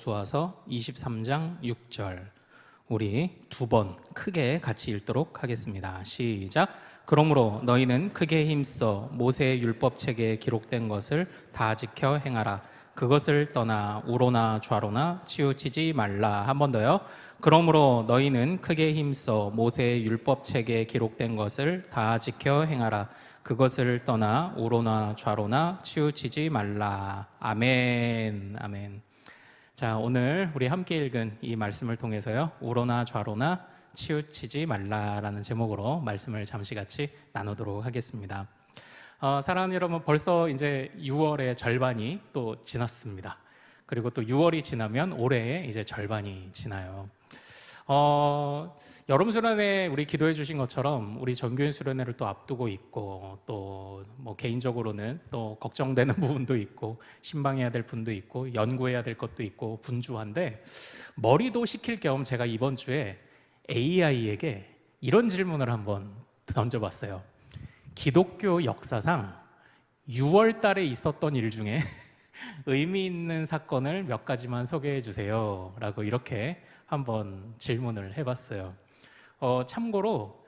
여호수아서 23장 6절 우리 두 번 크게 같이 읽도록 하겠습니다. 시작. 그러므로 너희는 크게 힘써 모세의 율법책에 기록된 것을 다 지켜 행하라. 그것을 떠나 우로나 좌로나 치우치지 말라. 한 번 더요. 그러므로 너희는 크게 힘써 모세의 율법책에 기록된 것을 다 지켜 행하라. 그것을 떠나 우로나 좌로나 치우치지 말라. 아멘. 아멘. 자, 오늘 우리 함께 읽은 이 말씀을 통해서요, 우로나 좌로나 치우치지 말라라는 제목으로 말씀을 잠시 같이 나누도록 하겠습니다. 사랑하는 여러분, 벌써 이제 6월의 절반이 또 지났습니다. 그리고 또 6월이 지나면 올해의 이제 절반이 지나요. 여름 수련회 우리 기도해 주신 것처럼 우리 정규인 수련회를 또 앞두고 있고, 또 뭐 개인적으로는 또 걱정되는 부분도 있고, 신방해야 될 분도 있고, 연구해야 될 것도 있고 분주한데, 머리도 식힐 겸 제가 이번 주에 AI에게 이런 질문을 한번 던져봤어요. 기독교 역사상 6월 달에 있었던 일 중에 의미 있는 사건을 몇 가지만 소개해 주세요 라고 이렇게 한번 질문을 해봤어요. 참고로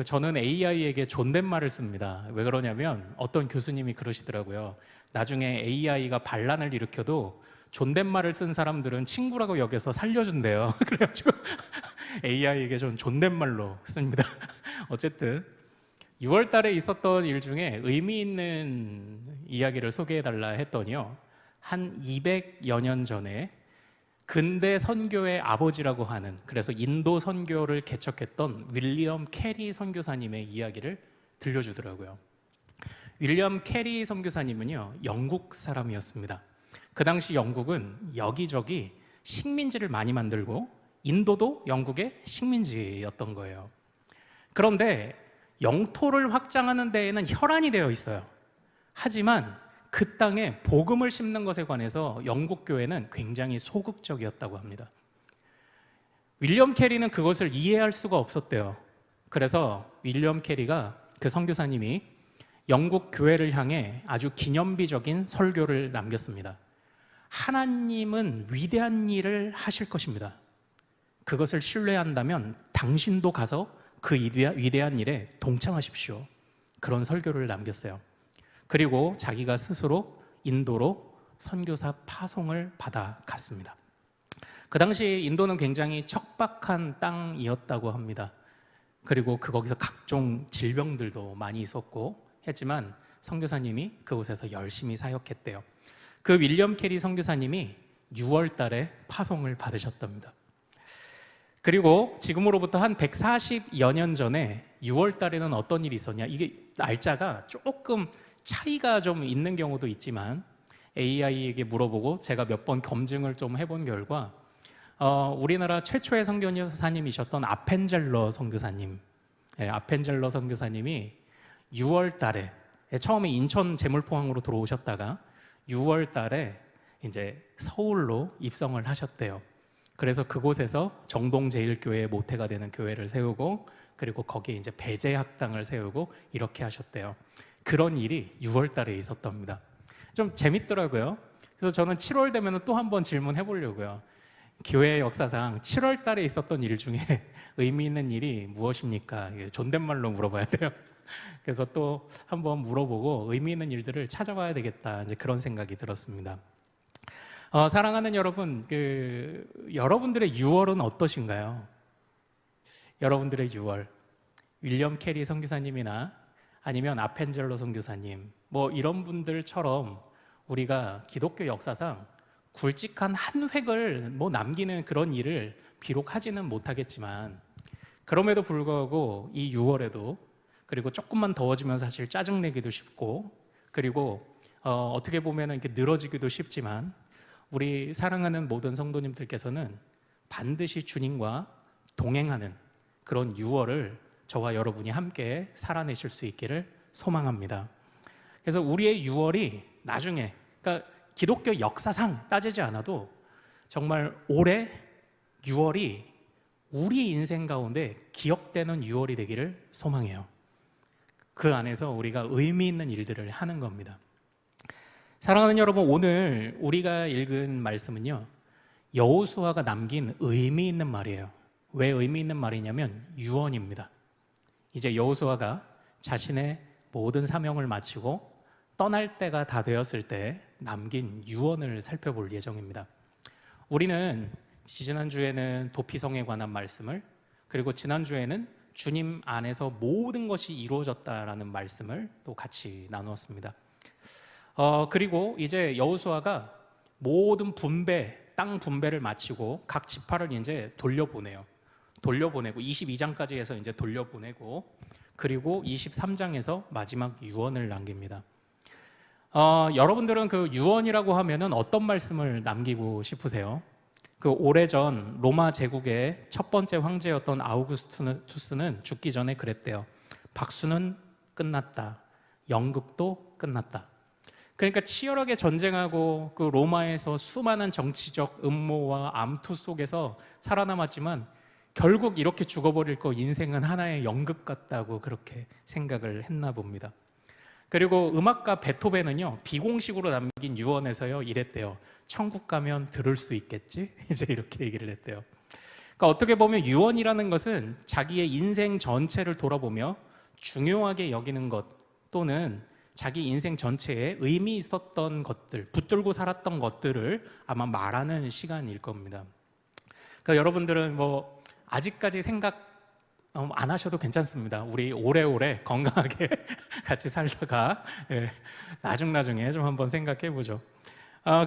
저는 AI에게 존댓말을 씁니다. 왜 그러냐면 어떤 교수님이 그러시더라고요. 나중에 AI가 반란을 일으켜도 존댓말을 쓴 사람들은 친구라고 여겨서 살려준대요. 그래가지고 AI에게 좀 존댓말로 씁니다. 어쨌든 6월 달에 있었던 일 중에 의미 있는 이야기를 소개해달라 했더니요, 한 200여 년 전에 근대 선교의 아버지라고 하는, 그래서 인도 선교를 개척했던 윌리엄 캐리 선교사님의 이야기를 들려주더라고요. 윌리엄 캐리 선교사님은요, 영국 사람이었습니다. 그 당시 영국은 여기저기 식민지를 많이 만들고 인도도 영국의 식민지였던 거예요. 그런데 영토를 확장하는 데에는 혈안이 되어 있어요. 하지만 그 땅에 복음을 심는 것에 관해서 영국 교회는 굉장히 소극적이었다고 합니다. 윌리엄 캐리는 그것을 이해할 수가 없었대요. 그래서 윌리엄 캐리가, 그 선교사님이 영국 교회를 향해 아주 기념비적인 설교를 남겼습니다. 하나님은 위대한 일을 하실 것입니다. 그것을 신뢰한다면 당신도 가서 그 위대한 일에 동참하십시오. 그런 설교를 남겼어요. 그리고 자기가 스스로 인도로 선교사 파송을 받아 갔습니다. 그 당시 인도는 굉장히 척박한 땅이었다고 합니다. 그리고 거기서 각종 질병들도 많이 있었고 했지만 선교사님이 그곳에서 열심히 사역했대요. 그 윌리엄 캐리 선교사님이 6월 달에 파송을 받으셨답니다. 그리고 지금으로부터 한 140여 년 전에 6월 달에는 어떤 일이 있었냐, 이게 날짜가 조금 차이가 좀 있는 경우도 있지만 AI에게 물어보고 제가 몇 번 검증을 좀 해본 결과 우리나라 최초의 선교사님이셨던 아펜젤러 선교사님, 아펜젤러 선교사님이 6월 달에 처음에 인천 제물포항으로 들어오셨다가 6월 달에 이제 서울로 입성을 하셨대요. 그래서 그곳에서 정동제일교회의 모태가 되는 교회를 세우고, 그리고 거기에 이제 배제학당을 세우고 이렇게 하셨대요. 그런 일이 6월 달에 있었답니다. 좀 재밌더라고요. 그래서 저는 7월 되면 또 한 번 질문해 보려고요. 교회 역사상 7월 달에 있었던 일 중에 의미 있는 일이 무엇입니까? 존댓말로 물어봐야 돼요. 그래서 또 한 번 물어보고 의미 있는 일들을 찾아봐야 되겠다, 이제 그런 생각이 들었습니다. 사랑하는 여러분, 여러분들의 6월은 어떠신가요? 여러분들의 6월, 윌리엄 캐리 선교사님이나 아니면 아펜젤러 선교사님, 뭐 이런 분들처럼 우리가 기독교 역사상 굵직한 한 획을 뭐 남기는 그런 일을 비록 하지는 못하겠지만, 그럼에도 불구하고 이 6월에도, 그리고 조금만 더워지면 사실 짜증내기도 쉽고, 그리고 어떻게 보면 이렇게 늘어지기도 쉽지만, 우리 사랑하는 모든 성도님들께서는 반드시 주님과 동행하는 그런 6월을 저와 여러분이 함께 살아내실 수 있기를 소망합니다. 그래서 우리의 6월이 나중에, 그러니까 기독교 역사상 따지지 않아도 정말 올해 6월이 우리 인생 가운데 기억되는 6월이 되기를 소망해요. 그 안에서 우리가 의미 있는 일들을 하는 겁니다. 사랑하는 여러분, 오늘 우리가 읽은 말씀은요, 여호수아가 남긴 의미 있는 말이에요. 왜 의미 있는 말이냐면 유언입니다. 이제 여호수아가 자신의 모든 사명을 마치고 떠날 때가 다 되었을 때 남긴 유언을 살펴볼 예정입니다. 우리는 지난주에는 도피성에 관한 말씀을, 그리고 지난주에는 주님 안에서 모든 것이 이루어졌다라는 말씀을 또 같이 나누었습니다. 그리고 이제 여호수아가 모든 땅 분배를 마치고 각 지파를 이제 돌려보내고 22장까지 해서 이제 돌려보내고, 그리고 23장에서 마지막 유언을 남깁니다. 여러분들은 그 유언이라고 하면은 어떤 말씀을 남기고 싶으세요? 그 오래전 로마 제국의 첫 번째 황제였던 아우구스투스는 죽기 전에 그랬대요. 박수는 끝났다. 연극도 끝났다. 그러니까 치열하게 전쟁하고 그 로마에서 수많은 정치적 음모와 암투 속에서 살아남았지만 결국 이렇게 죽어버릴 거 인생은 하나의 연극 같다고 그렇게 생각을 했나 봅니다. 그리고 음악가 베토벤은요, 비공식으로 남긴 유언에서요 이랬대요. 천국 가면 들을 수 있겠지? 이제 이렇게 얘기를 했대요. 그러니까 어떻게 보면 유언이라는 것은 자기의 인생 전체를 돌아보며 중요하게 여기는 것, 또는 자기 인생 전체에 의미 있었던 것들, 붙들고 살았던 것들을 아마 말하는 시간일 겁니다. 그러니까 여러분들은 뭐 아직까지 생각 안 하셔도 괜찮습니다. 우리 오래오래 건강하게 같이 살다가 나중에 좀 한번 생각해 보죠.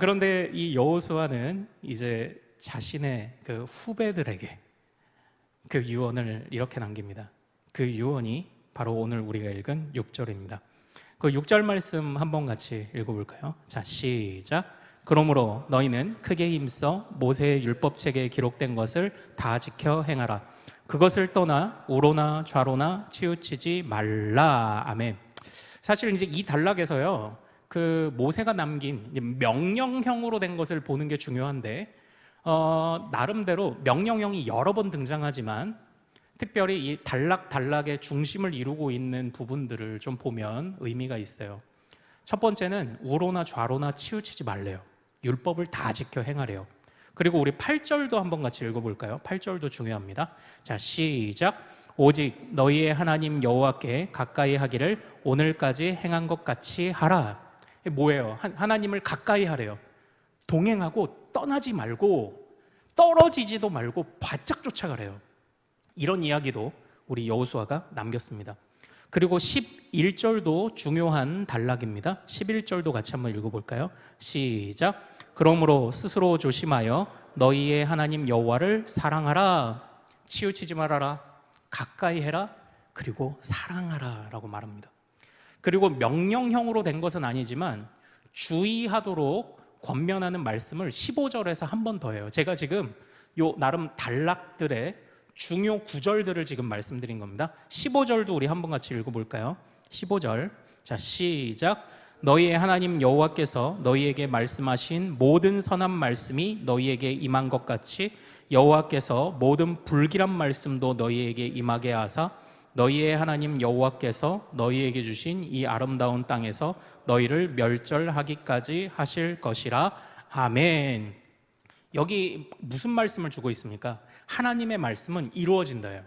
그런데 이 여호수아는 이제 자신의 그 후배들에게 그 유언을 이렇게 남깁니다. 그 유언이 바로 오늘 우리가 읽은 6절입니다. 그 6절 말씀 한번 같이 읽어볼까요? 자, 시작. 그러므로 너희는 크게 힘써 모세의 율법책에 기록된 것을 다 지켜 행하라. 그것을 떠나 우로나 좌로나 치우치지 말라. 아멘. 사실 이제 이 단락에서요, 그 모세가 남긴 명령형으로 된 것을 보는 게 중요한데, 나름대로 명령형이 여러 번 등장하지만 특별히 이 단락의 중심을 이루고 있는 부분들을 좀 보면 의미가 있어요. 첫 번째는 우로나 좌로나 치우치지 말래요. 율법을 다 지켜 행하래요. 그리고 우리 8절도 한번 같이 읽어볼까요? 8절도 중요합니다. 자, 시작. 오직 너희의 하나님 여호와께 가까이 하기를 오늘까지 행한 것 같이 하라. 뭐예요? 하나님을 가까이 하래요. 동행하고 떠나지 말고 떨어지지도 말고 바짝 쫓아가래요. 이런 이야기도 우리 여호수아가 남겼습니다. 그리고 11절도 중요한 단락입니다. 11절도 같이 한번 읽어볼까요? 시작. 그러므로 스스로 조심하여 너희의 하나님 여호와를 사랑하라. 치우치지 말아라. 가까이 해라. 그리고 사랑하라 라고 말합니다. 그리고 명령형으로 된 것은 아니지만 주의하도록 권면하는 말씀을 15절에서 한 번 더 해요. 제가 지금 요 나름 단락들의 중요 구절들을 지금 말씀드린 겁니다. 15절도 우리 한번 같이 읽어볼까요? 15절. 자, 시작. 너희의 하나님 여호와께서 너희에게 말씀하신 모든 선한 말씀이 너희에게 임한 것 같이 여호와께서 모든 불길한 말씀도 너희에게 임하게 하사 너희의 하나님 여호와께서 너희에게 주신 이 아름다운 땅에서 너희를 멸절하기까지 하실 것이라. 아멘. 여기 무슨 말씀을 주고 있습니까? 하나님의 말씀은 이루어진다예요.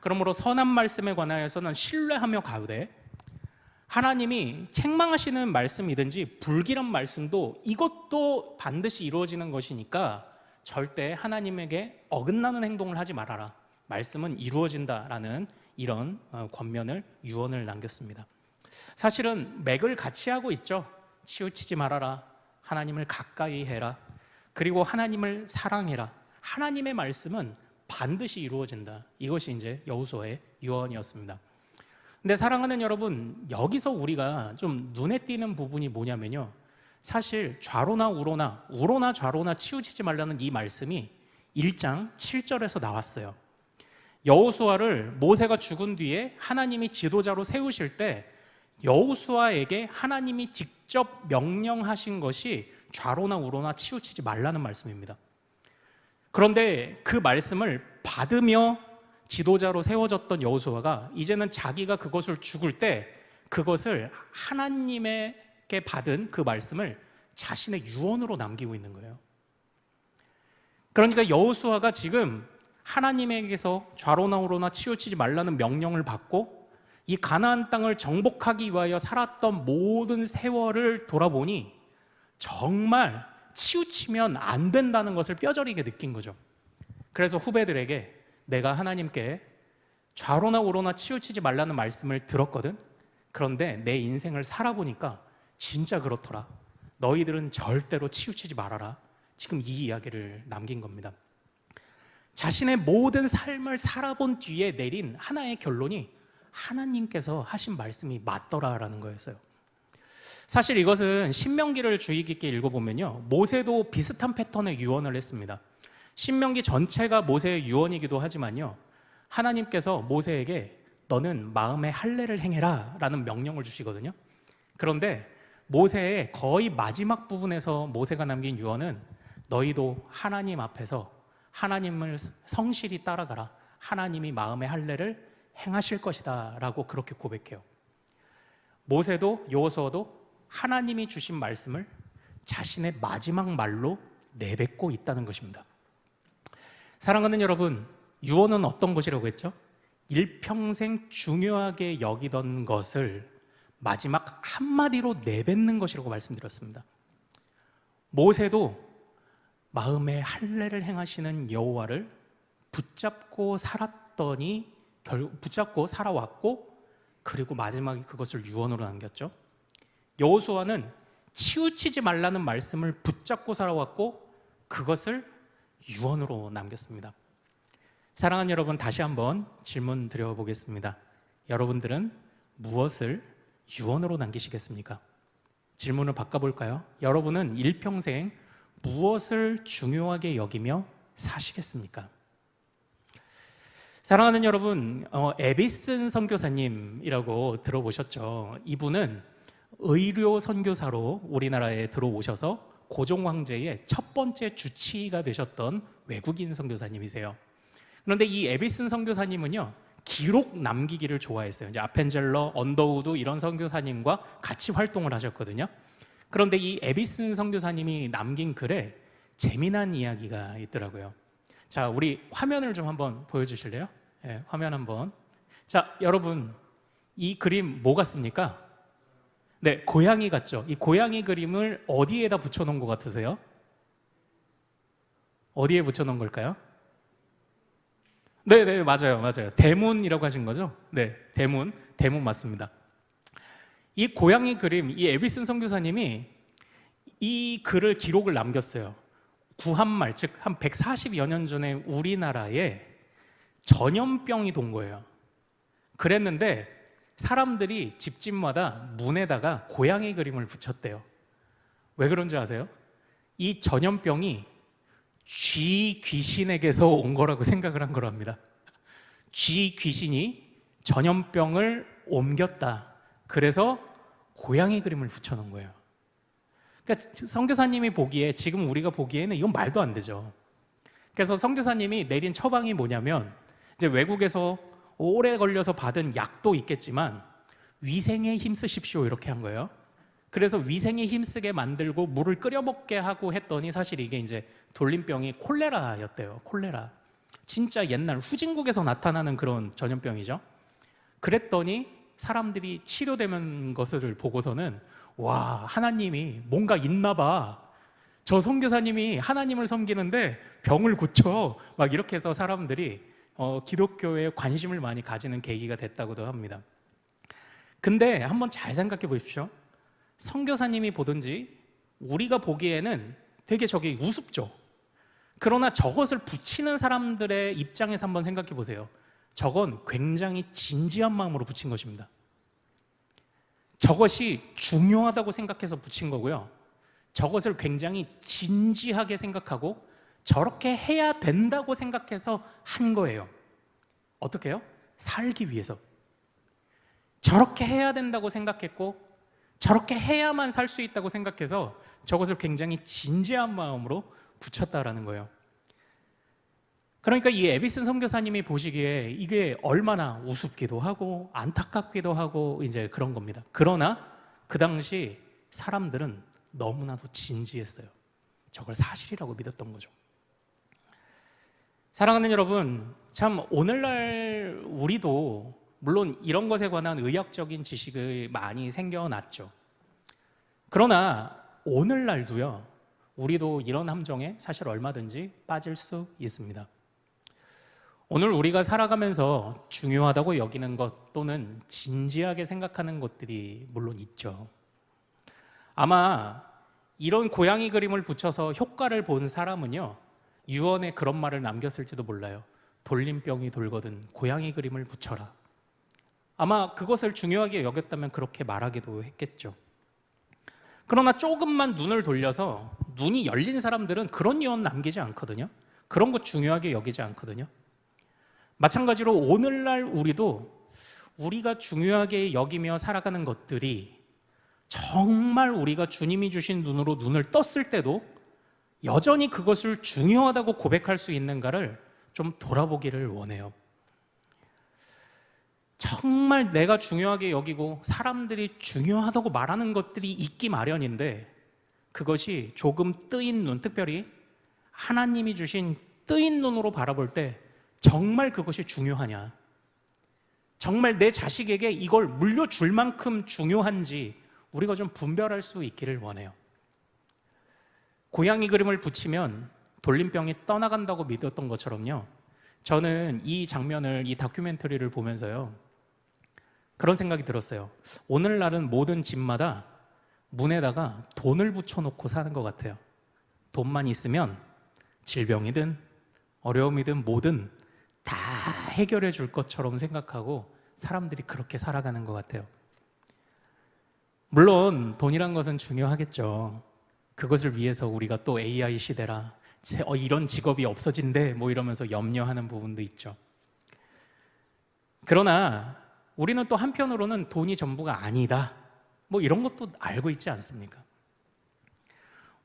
그러므로 선한 말씀에 관하여서는 신뢰하며 가되, 하나님이 책망하시는 말씀이든지 불길한 말씀도 이것도 반드시 이루어지는 것이니까 절대 하나님에게 어긋나는 행동을 하지 말아라. 말씀은 이루어진다라는 이런 권면을, 유언을 남겼습니다. 사실은 맥을 같이 하고 있죠. 치우치지 말아라. 하나님을 가까이 해라. 그리고 하나님을 사랑해라. 하나님의 말씀은 반드시 이루어진다. 이것이 이제 여호수아의 유언이었습니다. 근데 사랑하는 여러분, 여기서 우리가 좀 눈에 띄는 부분이 뭐냐면요, 사실 좌로나 우로나 좌로나 치우치지 말라는 이 말씀이 1장 7절에서 나왔어요. 여호수아를 모세가 죽은 뒤에 하나님이 지도자로 세우실 때 여호수아에게 하나님이 직접 명령하신 것이 좌로나 우로나 치우치지 말라는 말씀입니다. 그런데 그 말씀을 받으며 지도자로 세워졌던 여호수아가 이제는 자기가 그것을 죽을 때 그것을 하나님에게 받은 그 말씀을 자신의 유언으로 남기고 있는 거예요. 그러니까 여호수아가 지금 하나님에게서 좌로나 우로나 치우치지 말라는 명령을 받고 이 가나안 땅을 정복하기 위하여 살았던 모든 세월을 돌아보니 정말 치우치면 안 된다는 것을 뼈저리게 느낀 거죠. 그래서 후배들에게 내가 하나님께 좌로나 우로나 치우치지 말라는 말씀을 들었거든. 그런데 내 인생을 살아보니까 진짜 그렇더라. 너희들은 절대로 치우치지 말아라. 지금 이 이야기를 남긴 겁니다. 자신의 모든 삶을 살아본 뒤에 내린 하나의 결론이 하나님께서 하신 말씀이 맞더라라는 거였어요. 사실 이것은 신명기를 주의 깊게 읽어보면요, 모세도 비슷한 패턴의 유언을 했습니다. 신명기 전체가 모세의 유언이기도 하지만요, 하나님께서 모세에게 너는 마음의 할례를 행해라 라는 명령을 주시거든요. 그런데 모세의 거의 마지막 부분에서 모세가 남긴 유언은 너희도 하나님 앞에서 하나님을 성실히 따라가라. 하나님이 마음의 할례를 행하실 것이다 라고 그렇게 고백해요. 모세도 여호수아도 하나님이 주신 말씀을 자신의 마지막 말로 내뱉고 있다는 것입니다. 사랑하는 여러분, 유언은 어떤 것이라고 했죠? 일평생 중요하게 여기던 것을 마지막 한마디로 내뱉는 것이라고 말씀드렸습니다. 모세도 마음의 할례를 행하시는 여호와를 붙잡고 살아왔고, 그리고 마지막에 그것을 유언으로 남겼죠. 여호수아는 치우치지 말라는 말씀을 붙잡고 살아왔고 그것을 유언으로 남겼습니다. 사랑하는 여러분, 다시 한번 질문 드려보겠습니다. 여러분들은 무엇을 유언으로 남기시겠습니까? 질문을 바꿔볼까요? 여러분은 일평생 무엇을 중요하게 여기며 사시겠습니까? 사랑하는 여러분, 에비슨 선교사님이라고 들어보셨죠? 이분은 의료 선교사로 우리나라에 들어오셔서 고종 황제의 첫 번째 주치의가 되셨던 외국인 선교사님이세요. 그런데 이 에비슨 선교사님은요, 기록 남기기를 좋아했어요. 이제 아펜젤러, 언더우드 이런 선교사님과 같이 활동을 하셨거든요. 그런데 이 에비슨 선교사님이 남긴 글에 재미난 이야기가 있더라고요. 자, 우리 화면을 좀 한번 보여주실래요? 네, 화면 한번. 자, 여러분, 이 그림 뭐 같습니까? 네, 고양이 같죠? 이 고양이 그림을 어디에다 붙여놓은 것 같으세요? 어디에 붙여놓은 걸까요? 네, 맞아요. 대문이라고 하신 거죠? 네, 대문 맞습니다. 이 고양이 그림, 이 에비슨 선교사님이 이 글을 기록을 남겼어요. 구한말, 즉 한 140여 년 전에 우리나라에 전염병이 돈 거예요. 그랬는데 사람들이 집집마다 문에다가 고양이 그림을 붙였대요. 왜 그런지 아세요? 이 전염병이 쥐 귀신에게서 온 거라고 생각을 한 거랍니다. 쥐 귀신이 전염병을 옮겼다. 그래서 고양이 그림을 붙여놓은 거예요. 그러니까 선교사님이 보기에, 지금 우리가 보기에는 이건 말도 안 되죠. 그래서 선교사님이 내린 처방이 뭐냐면, 이제 외국에서 오래 걸려서 받은 약도 있겠지만 위생에 힘쓰십시오 이렇게 한 거예요. 그래서 위생에 힘쓰게 만들고 물을 끓여 먹게 하고 했더니 사실 이게 이제 돌림병이 콜레라였대요. 콜레라. 진짜 옛날 후진국에서 나타나는 그런 전염병이죠. 그랬더니 사람들이 치료되는 것을 보고서는 와, 하나님이 뭔가 있나 봐. 저 선교사님이 하나님을 섬기는데 병을 고쳐. 막 이렇게 해서 사람들이 기독교에 관심을 많이 가지는 계기가 됐다고도 합니다. 근데 한번 잘 생각해 보십시오. 선교사님이 보든지 우리가 보기에는 되게 저게 우습죠. 그러나 저것을 붙이는 사람들의 입장에서 한번 생각해 보세요. 저건 굉장히 진지한 마음으로 붙인 것입니다. 저것이 중요하다고 생각해서 붙인 거고요. 저것을 굉장히 진지하게 생각하고 저렇게 해야 된다고 생각해서 한 거예요. 어떻게 해요? 살기 위해서. 저렇게 해야 된다고 생각했고 저렇게 해야만 살 수 있다고 생각해서 저것을 굉장히 진지한 마음으로 붙였다라는 거예요. 그러니까 이 에비슨 선교사님이 보시기에 이게 얼마나 우습기도 하고 안타깝기도 하고 이제 그런 겁니다. 그러나 그 당시 사람들은 너무나도 진지했어요. 저걸 사실이라고 믿었던 거죠. 사랑하는 여러분, 참 오늘날 우리도 물론 이런 것에 관한 의학적인 지식이 많이 생겨났죠. 그러나 오늘날도요, 우리도 이런 함정에 사실 얼마든지 빠질 수 있습니다. 오늘 우리가 살아가면서 중요하다고 여기는 것 또는 진지하게 생각하는 것들이 물론 있죠. 아마 이런 고양이 그림을 붙여서 효과를 본 사람은요, 유언에 그런 말을 남겼을지도 몰라요. 돌림병이 돌거든 고양이 그림을 붙여라. 아마 그것을 중요하게 여겼다면 그렇게 말하기도 했겠죠. 그러나 조금만 눈을 돌려서 눈이 열린 사람들은 그런 유언 남기지 않거든요. 그런 것 중요하게 여기지 않거든요. 마찬가지로 오늘날 우리도 우리가 중요하게 여기며 살아가는 것들이 정말 우리가 주님이 주신 눈으로 눈을 떴을 때도 여전히 그것을 중요하다고 고백할 수 있는가를 좀 돌아보기를 원해요. 정말 내가 중요하게 여기고 사람들이 중요하다고 말하는 것들이 있기 마련인데 그것이 조금 뜨인 눈, 특별히 하나님이 주신 뜨인 눈으로 바라볼 때 정말 그것이 중요하냐, 정말 내 자식에게 이걸 물려줄 만큼 중요한지 우리가 좀 분별할 수 있기를 원해요. 고양이 그림을 붙이면 돌림병이 떠나간다고 믿었던 것처럼요, 저는 이 장면을, 이 다큐멘터리를 보면서요, 그런 생각이 들었어요. 오늘날은 모든 집마다 문에다가 돈을 붙여놓고 사는 것 같아요. 돈만 있으면 질병이든 어려움이든 뭐든 다 해결해 줄 것처럼 생각하고 사람들이 그렇게 살아가는 것 같아요. 물론 돈이란 것은 중요하겠죠. 그것을 위해서 우리가 또 AI 시대라 이런 직업이 없어진대 뭐 이러면서 염려하는 부분도 있죠. 그러나 우리는 또 한편으로는 돈이 전부가 아니다 뭐 이런 것도 알고 있지 않습니까?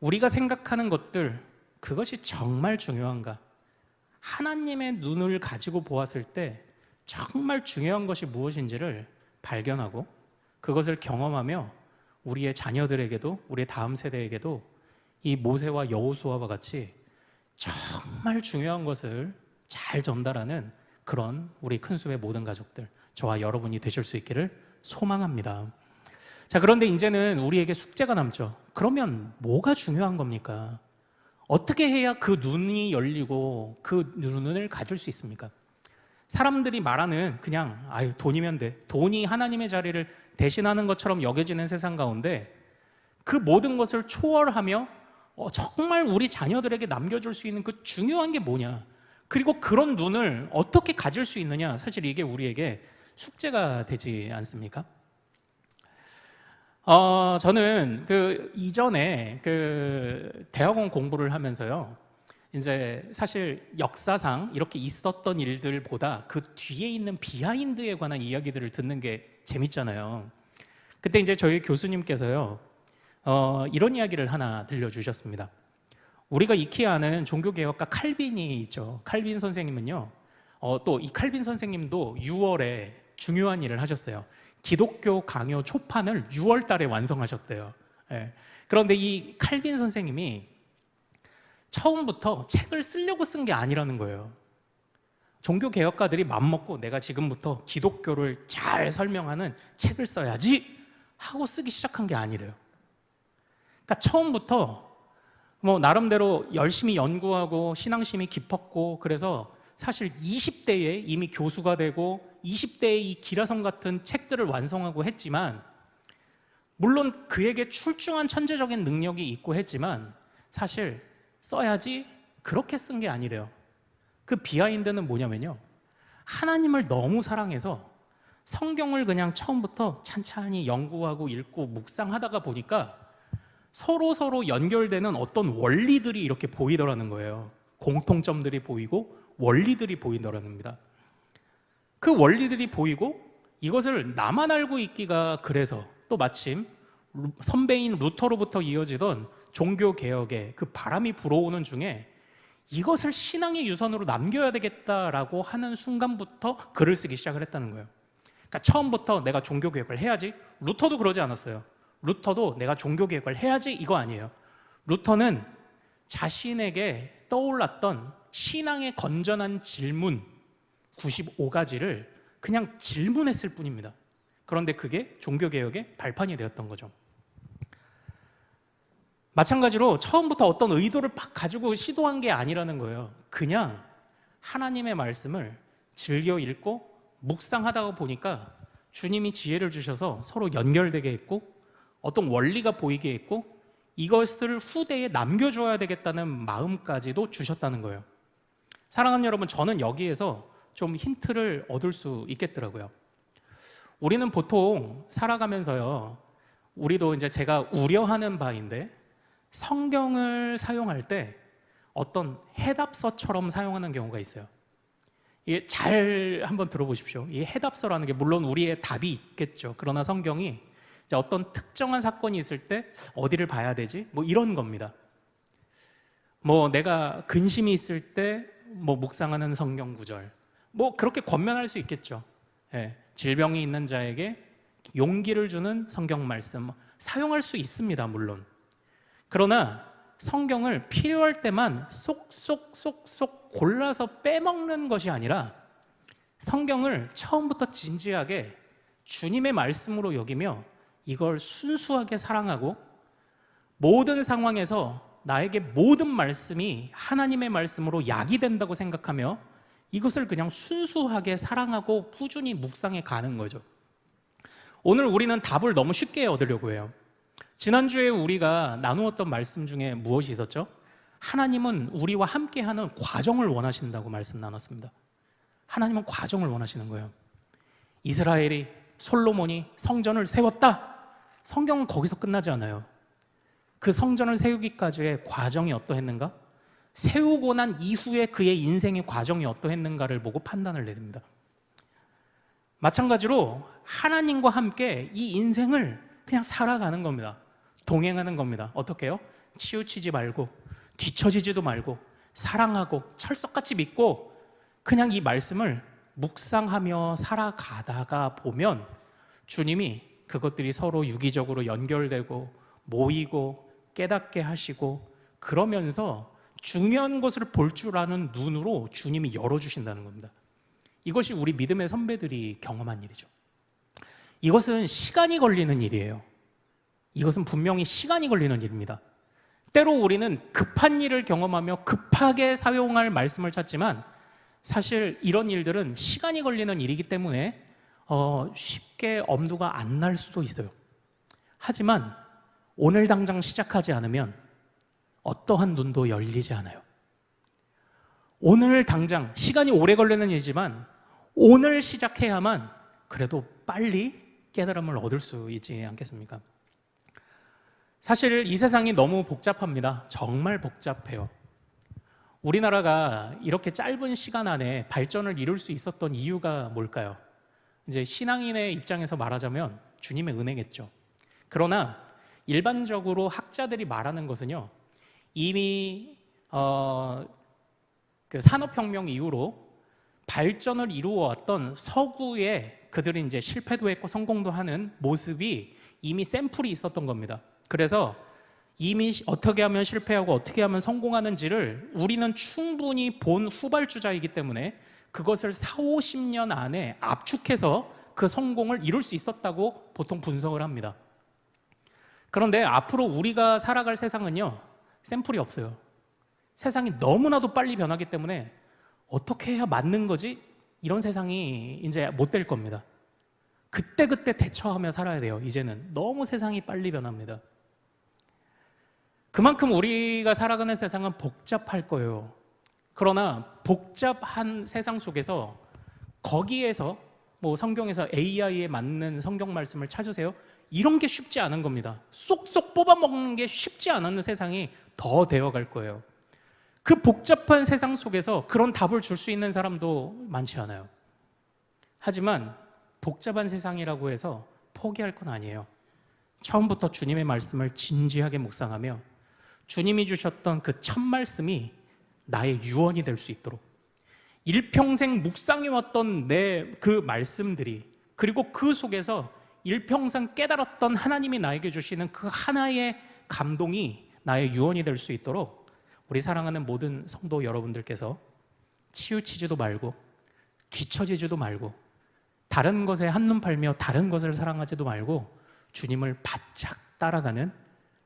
우리가 생각하는 것들, 그것이 정말 중요한가? 하나님의 눈을 가지고 보았을 때 정말 중요한 것이 무엇인지를 발견하고 그것을 경험하며 우리의 자녀들에게도, 우리의 다음 세대에게도 이 모세와 여호수아와 같이 정말 중요한 것을 잘 전달하는 그런 우리 큰숲의 모든 가족들, 저와 여러분이 되실 수 있기를 소망합니다. 자, 그런데 이제는 우리에게 숙제가 남죠. 그러면 뭐가 중요한 겁니까? 어떻게 해야 그 눈이 열리고 그 눈을 가질 수 있습니까? 사람들이 말하는 그냥 돈이면 돼, 돈이 하나님의 자리를 대신하는 것처럼 여겨지는 세상 가운데 그 모든 것을 초월하며 정말 우리 자녀들에게 남겨줄 수 있는 그 중요한 게 뭐냐, 그리고 그런 눈을 어떻게 가질 수 있느냐, 사실 이게 우리에게 숙제가 되지 않습니까? 저는 이전에 대학원 공부를 하면서요, 이제 사실 역사상 이렇게 있었던 일들보다 그 뒤에 있는 비하인드에 관한 이야기들을 듣는 게 재밌잖아요. 그때 이제 저희 교수님께서요, 이런 이야기를 하나 들려주셨습니다. 우리가 익히 아는 종교개혁가 칼빈이 있죠. 칼빈 선생님은요, 또 이 칼빈 선생님도 6월에 중요한 일을 하셨어요. 기독교 강요 초판을 6월 달에 완성하셨대요. 예. 그런데 이 칼빈 선생님이 처음부터 책을 쓰려고 쓴 게 아니라는 거예요. 종교개혁가들이 맘먹고 내가 지금부터 기독교를 잘 설명하는 책을 써야지 하고 쓰기 시작한 게 아니래요. 그러니까 처음부터 뭐 나름대로 열심히 연구하고 신앙심이 깊었고, 그래서 사실 20대에 이미 교수가 되고 20대에 이 기라성 같은 책들을 완성하고 했지만, 물론 그에게 출중한 천재적인 능력이 있고 했지만 사실 써야지 그렇게 쓴 게 아니래요. 그 비하인드는 뭐냐면요, 하나님을 너무 사랑해서 성경을 그냥 처음부터 찬찬히 연구하고 읽고 묵상하다가 보니까 서로 연결되는 어떤 원리들이 이렇게 보이더라는 거예요. 공통점들이 보이고 원리들이 보이더라는 겁니다. 그 원리들이 보이고 이것을 나만 알고 있기가 그래서 또 마침 선배인 루터로부터 이어지던 종교개혁의 그 바람이 불어오는 중에 이것을 신앙의 유산으로 남겨야 되겠다라고 하는 순간부터 글을 쓰기 시작을 했다는 거예요. 그러니까 처음부터 내가 종교개혁을 해야지, 루터도 그러지 않았어요. 루터도 내가 종교개혁을 해야지 이거 아니에요. 루터는 자신에게 떠올랐던 신앙의 건전한 질문 95가지를 그냥 질문했을 뿐입니다. 그런데 그게 종교개혁의 발판이 되었던 거죠. 마찬가지로 처음부터 어떤 의도를 막 가지고 시도한 게 아니라는 거예요. 그냥 하나님의 말씀을 즐겨 읽고 묵상하다가 보니까 주님이 지혜를 주셔서 서로 연결되게 했고 어떤 원리가 보이게 했고 이것을 후대에 남겨줘야 되겠다는 마음까지도 주셨다는 거예요. 사랑하는 여러분, 저는 여기에서 좀 힌트를 얻을 수 있겠더라고요. 우리는 보통 살아가면서요, 우리도 이제 제가 우려하는 바인데 성경을 사용할 때 어떤 해답서처럼 사용하는 경우가 있어요. 이게 잘 한번 들어보십시오. 이 해답서라는 게 물론 우리의 답이 있겠죠. 그러나 성경이 이제 어떤 특정한 사건이 있을 때 어디를 봐야 되지? 뭐 이런 겁니다. 뭐 내가 근심이 있을 때 뭐 묵상하는 성경 구절, 뭐 그렇게 권면할 수 있겠죠. 예, 질병이 있는 자에게 용기를 주는 성경 말씀 사용할 수 있습니다, 물론. 그러나 성경을 필요할 때만 쏙쏙쏙쏙 골라서 빼먹는 것이 아니라 성경을 처음부터 진지하게 주님의 말씀으로 여기며 이걸 순수하게 사랑하고 모든 상황에서 나에게 모든 말씀이 하나님의 말씀으로 약이 된다고 생각하며 이것을 그냥 순수하게 사랑하고 꾸준히 묵상해 가는 거죠. 오늘 우리는 답을 너무 쉽게 얻으려고 해요. 지난주에 우리가 나누었던 말씀 중에 무엇이 있었죠? 하나님은 우리와 함께하는 과정을 원하신다고 말씀 나눴습니다. 하나님은 과정을 원하시는 거예요. 이스라엘이 솔로몬이 성전을 세웠다. 성경은 거기서 끝나지 않아요. 그 성전을 세우기까지의 과정이 어떠했는가? 세우고 난 이후에 그의 인생의 과정이 어떠했는가를 보고 판단을 내립니다. 마찬가지로 하나님과 함께 이 인생을 그냥 살아가는 겁니다. 동행하는 겁니다. 어떻게 해요? 치우치지 말고 뒤처지지도 말고 사랑하고 철석같이 믿고 그냥 이 말씀을 묵상하며 살아가다가 보면 주님이 그것들이 서로 유기적으로 연결되고 모이고 깨닫게 하시고 그러면서 중요한 것을 볼 줄 아는 눈으로 주님이 열어주신다는 겁니다. 이것이 우리 믿음의 선배들이 경험한 일이죠. 이것은 시간이 걸리는 일이에요. 이것은 분명히 시간이 걸리는 일입니다. 때로 우리는 급한 일을 경험하며 급하게 사용할 말씀을 찾지만 사실 이런 일들은 시간이 걸리는 일이기 때문에 쉽게 엄두가 안 날 수도 있어요. 하지만 오늘 당장 시작하지 않으면 어떠한 눈도 열리지 않아요. 오늘 당장 시간이 오래 걸리는 일이지만 오늘 시작해야만 그래도 빨리 깨달음을 얻을 수 있지 않겠습니까? 사실 이 세상이 너무 복잡합니다. 정말 복잡해요. 우리나라가 이렇게 짧은 시간 안에 발전을 이룰 수 있었던 이유가 뭘까요? 이제 신앙인의 입장에서 말하자면 주님의 은혜겠죠. 그러나 일반적으로 학자들이 말하는 것은요, 이미 그 산업혁명 이후로 발전을 이루어왔던 서구의 그들이 이제 실패도 했고 성공도 하는 모습이 이미 샘플이 있었던 겁니다. 그래서 이미 어떻게 하면 실패하고 어떻게 하면 성공하는지를 우리는 충분히 본 후발주자이기 때문에 그것을 4, 50년 안에 압축해서 그 성공을 이룰 수 있었다고 보통 분석을 합니다. 그런데 앞으로 우리가 살아갈 세상은요, 샘플이 없어요. 세상이 너무나도 빨리 변하기 때문에 어떻게 해야 맞는 거지? 이런 세상이 이제 못 될 겁니다. 그때그때 대처하며 살아야 돼요. 이제는 너무 세상이 빨리 변합니다. 그만큼 우리가 살아가는 세상은 복잡할 거예요. 그러나 복잡한 세상 속에서 거기에서 뭐 성경에서 AI에 맞는 성경 말씀을 찾으세요. 이런 게 쉽지 않은 겁니다. 쏙쏙 뽑아먹는 게 쉽지 않은 세상이 더 되어갈 거예요. 그 복잡한 세상 속에서 그런 답을 줄 수 있는 사람도 많지 않아요. 하지만 복잡한 세상이라고 해서 포기할 건 아니에요. 처음부터 주님의 말씀을 진지하게 묵상하며 주님이 주셨던 그 첫 말씀이 나의 유언이 될 수 있도록 일평생 묵상해왔던 내 그 말씀들이 그리고 그 속에서 일평생 깨달았던 하나님이 나에게 주시는 그 하나의 감동이 나의 유언이 될 수 있도록 우리 사랑하는 모든 성도 여러분들께서 치우치지도 말고 뒤처지지도 말고 다른 것에 한눈 팔며 다른 것을 사랑하지도 말고 주님을 바짝 따라가는,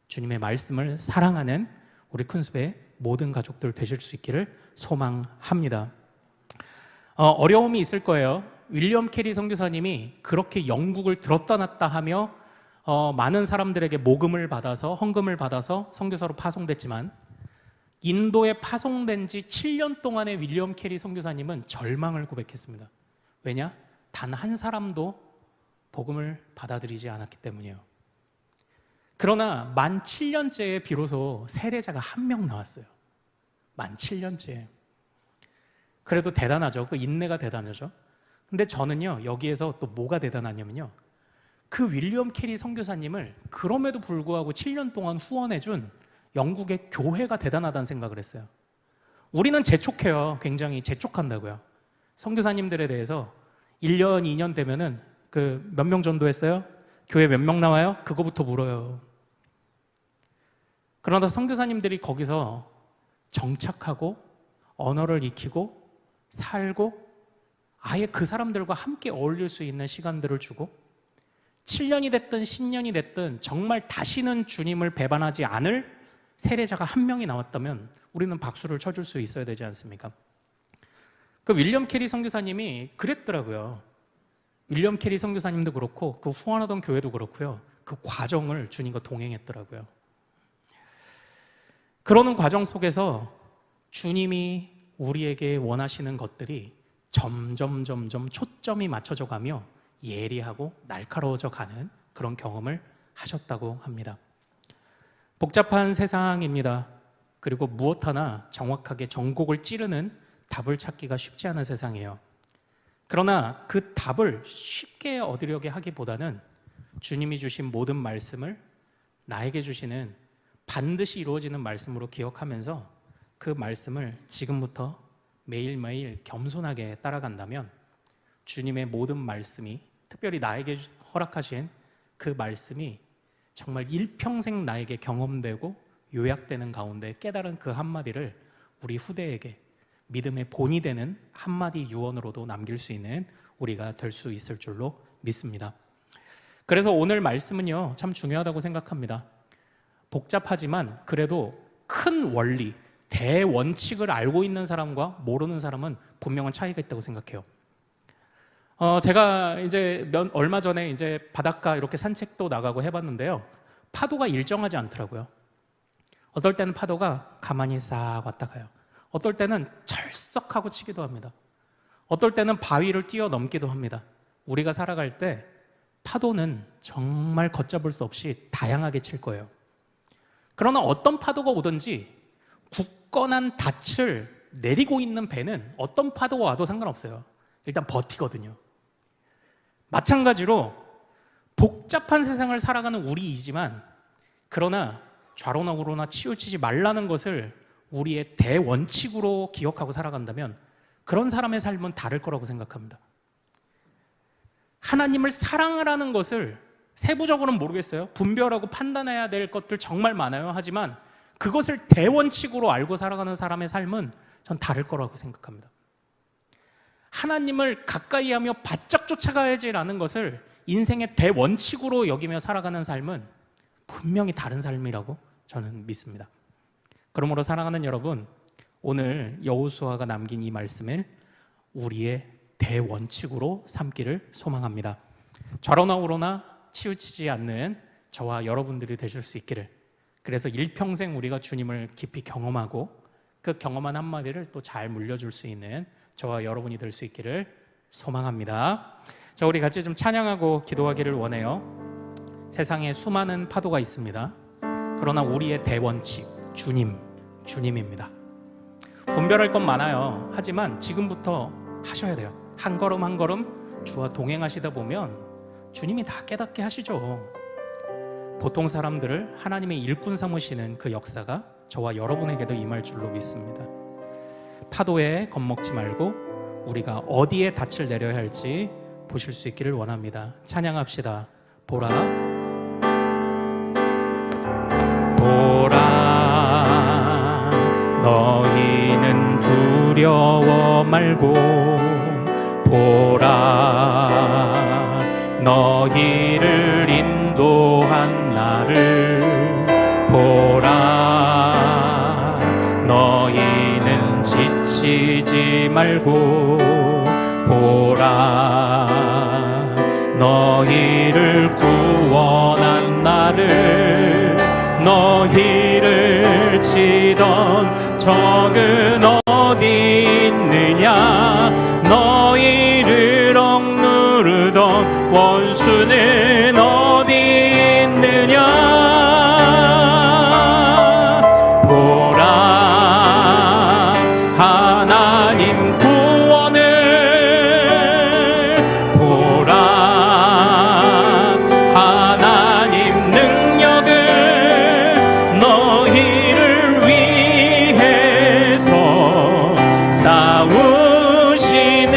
주님의 말씀을 사랑하는 우리 큰숲의 모든 가족들 되실 수 있기를 소망합니다. 어려움이 있을 거예요. 윌리엄 캐리 선교사님이 그렇게 영국을 들었다 놨다 하며 많은 사람들에게 모금을 받아서, 헌금을 받아서 선교사로 파송됐지만, 인도에 파송된 지 7년 동안의 윌리엄 캐리 선교사님은 절망을 고백했습니다. 왜냐? 단 한 사람도 복음을 받아들이지 않았기 때문이에요. 그러나 만 7년째에 비로소 세례자가 한 명 나왔어요. 만 7년째. 그래도 대단하죠. 그 인내가 대단하죠. 근데 저는요, 여기에서 또 뭐가 대단하냐면요, 그 윌리엄 캐리 선교사님을 그럼에도 불구하고 7년 동안 후원해준 영국의 교회가 대단하다는 생각을 했어요. 우리는 재촉해요. 굉장히 재촉한다고요. 선교사님들에 대해서 1년, 2년 되면은 그 몇 명 전도했어요? 교회 몇 명 나와요? 그거부터 물어요. 그러나 선교사님들이 거기서 정착하고 언어를 익히고 살고 아예 그 사람들과 함께 어울릴 수 있는 시간들을 주고 7년이 됐든 10년이 됐든 정말 다시는 주님을 배반하지 않을 세례자가 한 명이 나왔다면 우리는 박수를 쳐줄 수 있어야 되지 않습니까? 그 윌리엄 캐리 선교사님이 그랬더라고요. 윌리엄 캐리 선교사님도 그렇고 그 후원하던 교회도 그렇고요, 그 과정을 주님과 동행했더라고요. 그러는 과정 속에서 주님이 우리에게 원하시는 것들이 점점 초점이 맞춰져 가며 예리하고 날카로워져 가는 그런 경험을 하셨다고 합니다. 복잡한 세상입니다. 그리고 무엇 하나 정확하게 전곡을 찌르는 답을 찾기가 쉽지 않은 세상이에요. 그러나 그 답을 쉽게 얻으려고 하기보다는 주님이 주신 모든 말씀을 나에게 주시는 반드시 이루어지는 말씀으로 기억하면서 그 말씀을 지금부터 매일매일 겸손하게 따라간다면 주님의 모든 말씀이, 특별히 나에게 허락하신 그 말씀이 정말 일평생 나에게 경험되고 요약되는 가운데 깨달은 그 한마디를 우리 후대에게 믿음의 본이 되는 한마디 유언으로도 남길 수 있는 우리가 될 수 있을 줄로 믿습니다. 그래서 오늘 말씀은요, 참 중요하다고 생각합니다. 복잡하지만 그래도 큰 원리, 대원칙을 알고 있는 사람과 모르는 사람은 분명한 차이가 있다고 생각해요. 제가 이제 얼마 전에 이제 바닷가 이렇게 산책도 나가고 해봤는데요, 파도가 일정하지 않더라고요. 어떨 때는 파도가 가만히 싹 왔다 가요. 어떨 때는 철썩하고 치기도 합니다. 어떨 때는 바위를 뛰어넘기도 합니다. 우리가 살아갈 때 파도는 정말 걷잡을 수 없이 다양하게 칠 거예요. 그러나 어떤 파도가 오든지 굳건한 닻을 내리고 있는 배는 어떤 파도가 와도 상관없어요. 일단 버티거든요. 마찬가지로 복잡한 세상을 살아가는 우리이지만, 그러나 좌로나 우로나 치우치지 말라는 것을 우리의 대원칙으로 기억하고 살아간다면 그런 사람의 삶은 다를 거라고 생각합니다. 하나님을 사랑하라는 것을 세부적으로는 모르겠어요. 분별하고 판단해야 될 것들 정말 많아요. 하지만 그것을 대원칙으로 알고 살아가는 사람의 삶은 전 다를 거라고 생각합니다. 하나님을 가까이 하며 바짝 쫓아가야지라는 것을 인생의 대원칙으로 여기며 살아가는 삶은 분명히 다른 삶이라고 저는 믿습니다. 그러므로 사랑하는 여러분, 오늘 여호수아가 남긴 이 말씀을 우리의 대원칙으로 삼기를 소망합니다. 좌로나 우로나 치우치지 않는 저와 여러분들이 되실 수 있기를, 그래서 일평생 우리가 주님을 깊이 경험하고 그 경험한 한마디를 또 잘 물려줄 수 있는 저와 여러분이 될 수 있기를 소망합니다. 자, 우리 같이 좀 찬양하고 기도하기를 원해요. 세상에 수많은 파도가 있습니다. 그러나 우리의 대원칙, 주님입니다. 분별할 건 많아요. 하지만 지금부터 하셔야 돼요. 한 걸음 한 걸음 주와 동행하시다 보면 주님이 다 깨닫게 하시죠. 보통 사람들을 하나님의 일꾼 삼으시는 그 역사가 저와 여러분에게도 임할 줄로 믿습니다. 파도에 겁먹지 말고 우리가 어디에 닻을 내려야 할지 보실 수 있기를 원합니다. 찬양합시다. 보라 두려워 말고 보라 너희를 인도한 나를 보라 너희는 지치지 말고 보라 너희를 구원한 나를 너희를 치던 적은 어디 있느냐 너희를 억누르던 원수는 어디 있느냐 보라 하나님 구원을 보라 하나님 능력을 너희를 위해서 싸우시는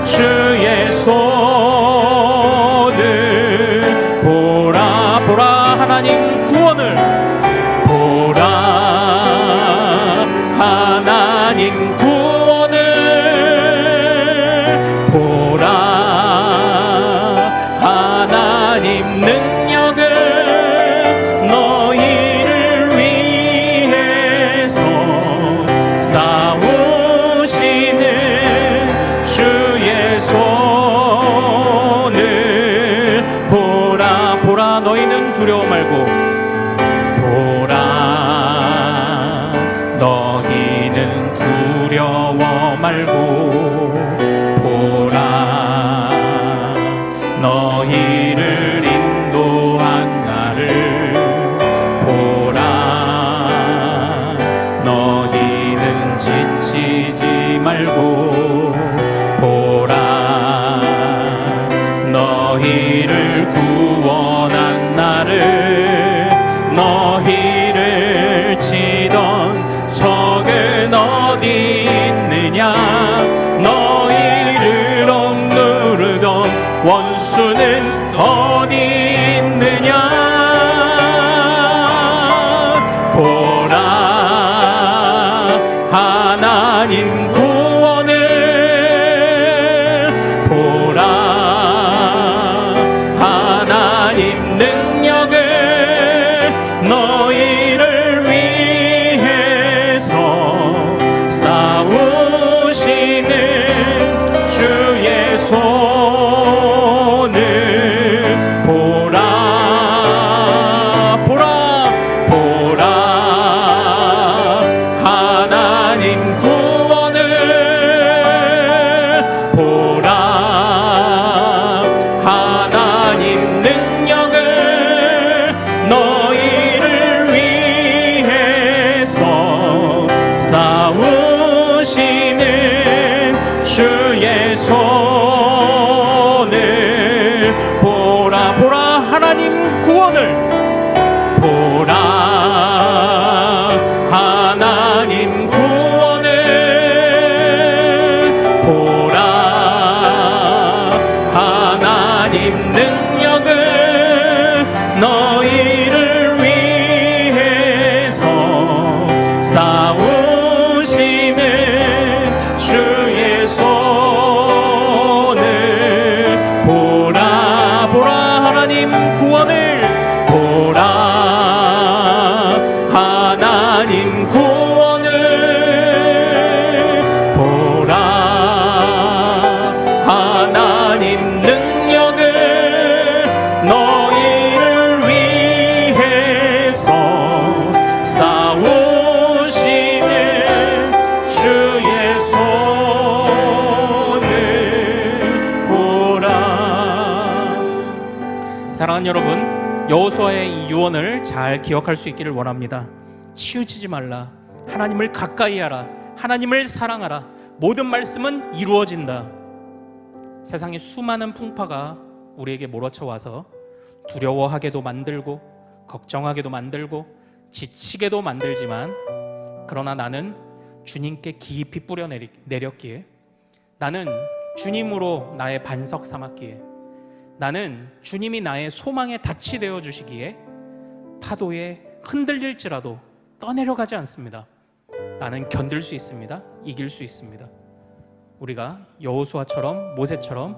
주의 손을 보라 보라 하나님 구원을 보라 하나님 구원을 보라 하나님 능력을 너희를 위해서 싸우시는 주의 손을 보라 보라 너희는 두려워 말고 보라 너희는 두려워 말고 보라 너희를 인도한 나를 보라 너희는 지치지 말고 보라 너희를 구원한 나를 너희를 치던 적은 어디 있느냐 너희를 억누르던 원수는 어디 있느냐 보라 하나님 구원을 보라 하나님 능력을 너희를 위해서 싸우시는 주의 손을 보라 보라 보라 하나님 구원을 보라 하나님 능력을 너희를 위해서 싸우시는 주의 손을 보라 보라 하나님 구원을 보라 하나님 구원을 보라 하나님 능력을 너희를 위해서 싸우시는 주의 손을 보라 보라 하나님 구원을 보라 하나님 구원을 보라 하나님 능력을 너희를 위해서 싸우시는 주의 손을 보라. 사랑하는 여러분, 여호수아의 이 유언을 잘 기억할 수 있기를 원합니다. 치우치지 말라, 하나님을 가까이 하라, 하나님을 사랑하라. 모든 말씀은 이루어진다. 세상의 수많은 풍파가 우리에게 몰아쳐 와서 두려워하게도 만들고 걱정하게도 만들고 지치게도 만들지만, 그러나 나는 주님께 깊이 뿌려내렸기에, 나는 주님으로 나의 반석 삼았기에, 나는 주님이 나의 소망의 닻이 되어 주시기에 파도에 흔들릴지라도 떠내려가지 않습니다. 나는 견딜 수 있습니다. 이길 수 있습니다. 우리가 여호수아처럼 모세처럼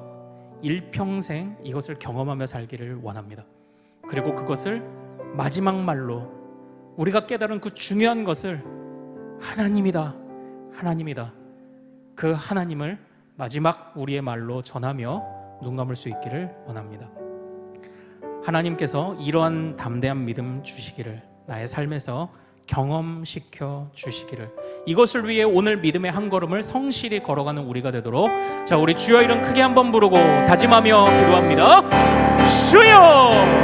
일평생 이것을 경험하며 살기를 원합니다. 그리고 그것을 마지막 말로 우리가 깨달은 그 중요한 것을 하나님이다, 하나님이다, 그 하나님을 마지막 우리의 말로 전하며 눈 감을 수 있기를 원합니다. 하나님께서 이러한 담대한 믿음 주시기를, 나의 삶에서 경험시켜 주시기를, 이것을 위해 오늘 믿음의 한 걸음을 성실히 걸어가는 우리가 되도록, 자, 우리 주여 이름 크게 한번 부르고 다짐하며 기도합니다. 주여!